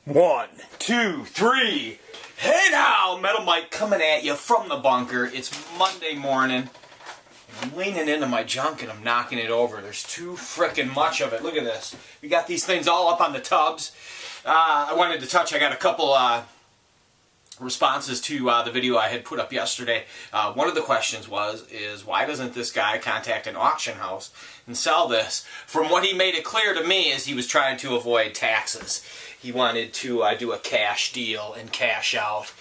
1, 2, 3. Hey now, Metal Mike coming at you from the bunker. It's Monday morning. I'm leaning into my junk and I'm knocking it over. There's too frickin' much of it. Look at this. We got these things all up on the tubs. I wanted to touch, I got a couple responses to the video I had put up yesterday. One of the questions is why doesn't this guy contact an auction house and sell this? From what he made it clear to me is he was trying to avoid taxes. He wanted to do a cash deal and cash out.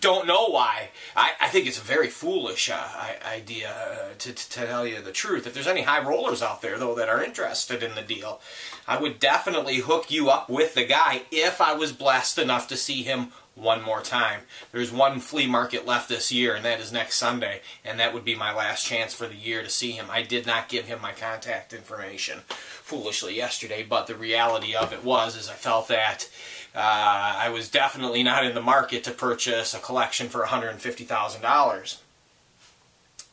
Don't know why. I think it's a very foolish idea, to tell you the truth. If there's any high rollers out there, though, that are interested in the deal, I would definitely hook you up with the guy if I was blessed enough to see him one more time. There's one flea market left this year, and that is next Sunday, and that would be my last chance for the year to see him. I did not give him my contact information foolishly yesterday, but the reality of it is I felt that I was definitely not in the market to purchase a collection for $150,000.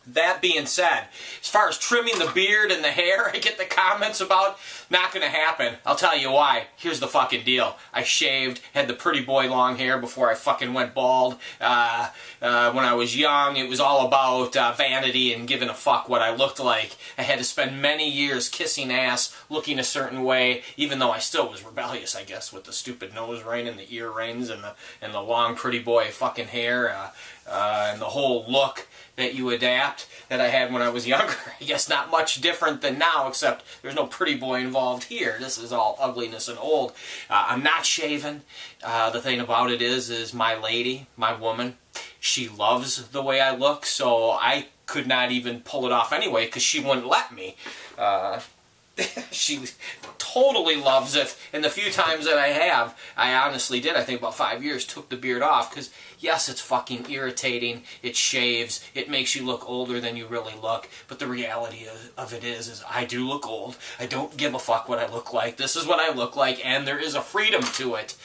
That being said, as far as trimming the beard and the hair, I get the comments about, not going to happen. I'll tell you why. Here's the fucking deal. I shaved, had the pretty boy long hair before I fucking went bald. When I was young, it was all about vanity and giving a fuck what I looked like. I had to spend many years kissing ass, looking a certain way, even though I still was rebellious, I guess, with the stupid nose ring and the earrings and the long pretty boy fucking hair and the whole look that you adapt that I had when I was younger. I guess not much different than now, except there's no pretty boy involved here. This is all ugliness and old. I'm not shaving. The thing about it is my lady, my woman, she loves the way I look, so I could not even pull it off anyway because she wouldn't let me. She totally loves it, and the few times that I have, I honestly did, I think about 5 years, took the beard off, because yes, it's fucking irritating, it shaves, it makes you look older than you really look, but the reality of it is I do look old. I don't give a fuck what I look like. This is what I look like, and there is a freedom to it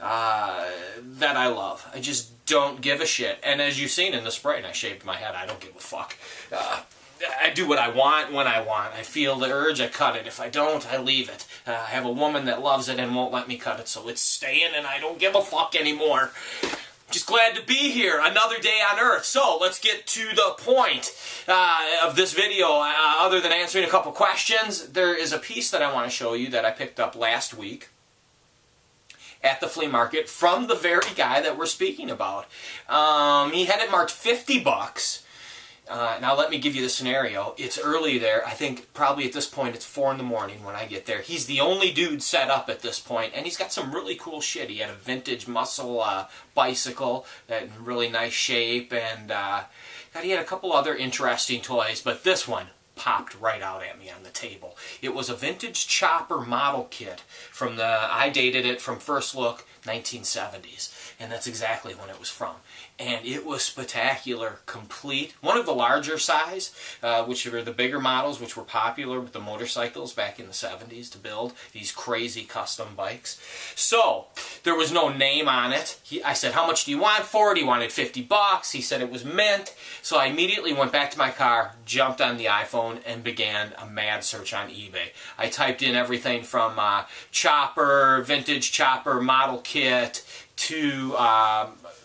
that I love. I just don't give a shit, and as you've seen in the spray, and I shaved my head, I don't give a fuck. I do what I want when I want. I feel the urge, I cut it. If I don't, I leave it. I have a woman that loves it and won't let me cut it, so it's staying and I don't give a fuck anymore. Just glad to be here, another day on Earth. So let's get to the point of this video. Other than answering a couple questions, there is a piece that I want to show you that I picked up last week at the flea market from the very guy that we're speaking about. He had it marked 50 bucks. Now let me give you the scenario. It's early there. I think probably at this point it's 4 in the morning when I get there. He's the only dude set up at this point, and he's got some really cool shit. He had a vintage muscle bicycle in really nice shape, and he had a couple other interesting toys, but this one popped right out at me on the table. It was a vintage chopper model kit from I dated it from first look, 1970s, and that's exactly when it was from. And it was spectacular, complete. One of the larger size, which were the bigger models, which were popular with the motorcycles back in the 70s to build these crazy custom bikes. So, there was no name on it. I said, how much do you want for it? He wanted 50 bucks. He said it was mint. So I immediately went back to my car, jumped on the iPhone, and began a mad search on eBay. I typed in everything from chopper, vintage chopper model kit, to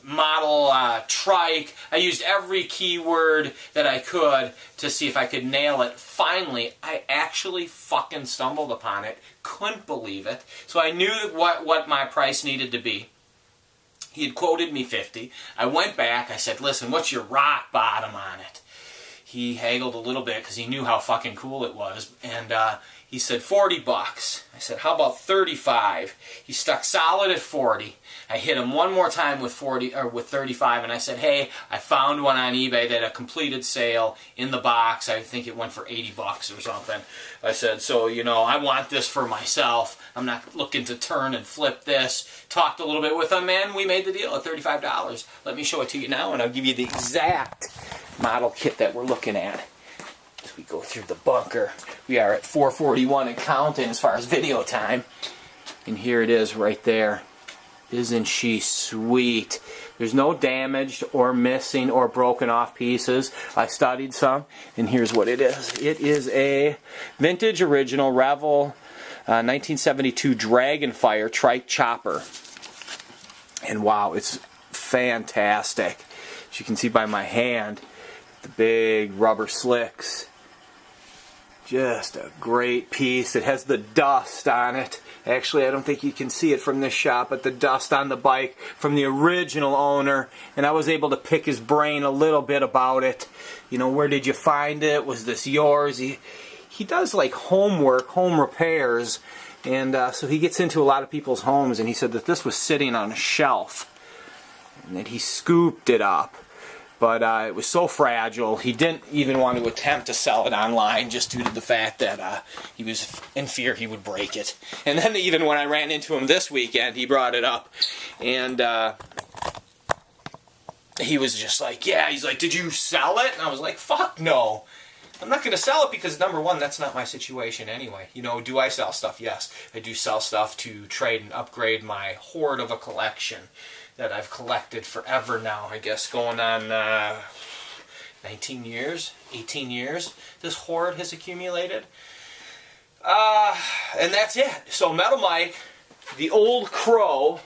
model trike. I used every keyword that I could to see if I could nail it. Finally, I actually fucking stumbled upon it. Couldn't believe it. So I knew what my price needed to be. He had quoted me 50. I went back. I said, listen, what's your rock bottom on it? He haggled a little bit because he knew how fucking cool it was. And he said 40 bucks. I said, how about 35? He stuck solid at 40. I hit him one more time with 35, and I said, hey, I found one on eBay that a completed sale in the box. I think it went for 80 bucks or something. I said, so, you know, I want this for myself. I'm not looking to turn and flip this. Talked a little bit with him, and we made the deal at $35. Let me show it to you now, and I'll give you the exact model kit that we're looking at. As we go through the bunker, we are at 4:41 and counting as far as video time. And here it is right there. Isn't she sweet? There's no damaged or missing or broken off pieces. I studied some, and here's what it is. It is a vintage original Revell 1972 Dragonfire trike chopper. And wow, it's fantastic. As you can see by my hand, the big rubber slicks. Just a great piece. It has the dust on it. Actually, I don't think you can see it from this shot, but the dust on the bike from the original owner. And I was able to pick his brain a little bit about it. You know, where did you find it? Was this yours? He does like homework, home repairs. And so he gets into a lot of people's homes, and he said that this was sitting on a shelf. And that he scooped it up. But it was so fragile, he didn't even want to attempt to sell it online just due to the fact that he was in fear he would break it. And then even when I ran into him this weekend, he brought it up. And he was just like, yeah, he's like, did you sell it? And I was like, fuck no. I'm not going to sell it because, number one, that's not my situation anyway. You know, do I sell stuff? Yes. I do sell stuff to trade and upgrade my hoard of a collection that I've collected forever now, I guess, going on 19 years, 18 years, this hoard has accumulated. And that's it. So Metal Mike, the old crow,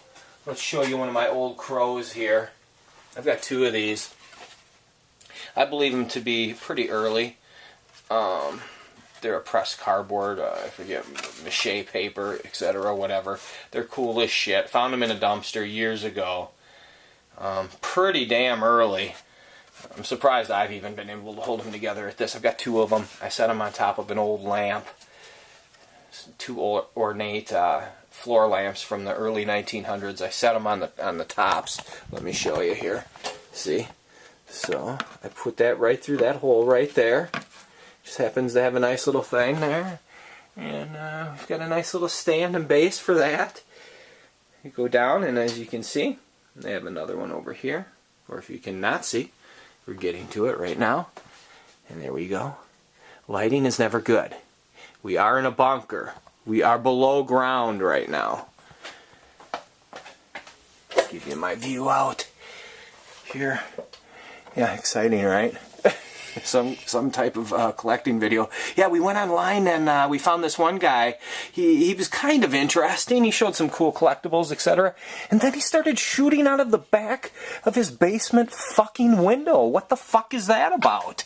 let's show you one of my old crows here. I've got two of these. I believe them to be pretty early. They're a pressed cardboard, I forget, mache paper, etc., whatever. They're cool as shit. Found them in a dumpster years ago. Pretty damn early. I'm surprised I've even been able to hold them together at this. I've got two of them. I set them on top of an old lamp. Two ornate floor lamps from the early 1900s. I set them on the tops. Let me show you here. See? So, I put that right through that hole right there. Just happens to have a nice little thing there. And we've got a nice little stand and base for that. You go down, and as you can see, they have another one over here. Or if you cannot see, we're getting to it right now. And there we go. Lighting is never good. We are in a bunker. We are below ground right now. Give you my view out here. Yeah, exciting, right? some type of collecting video. Yeah, we went online and we found this one guy. He was kind of interesting. He showed some cool collectibles, etc. And then he started shooting out of the back of his basement fucking window. What the fuck is that about?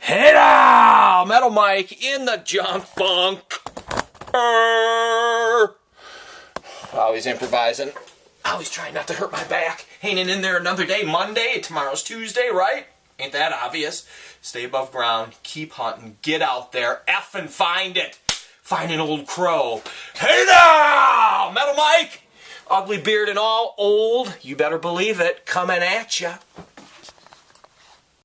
Hey now! Metal Mike in the junk bunk. Always improvising. Always trying not to hurt my back. Hanging in there another day. Monday, tomorrow's Tuesday, right? Ain't that obvious? Stay above ground, keep hunting, get out there, effing find it. Find an old crow. Hey now! Metal Mike! Ugly beard and all, old, you better believe it, coming at ya.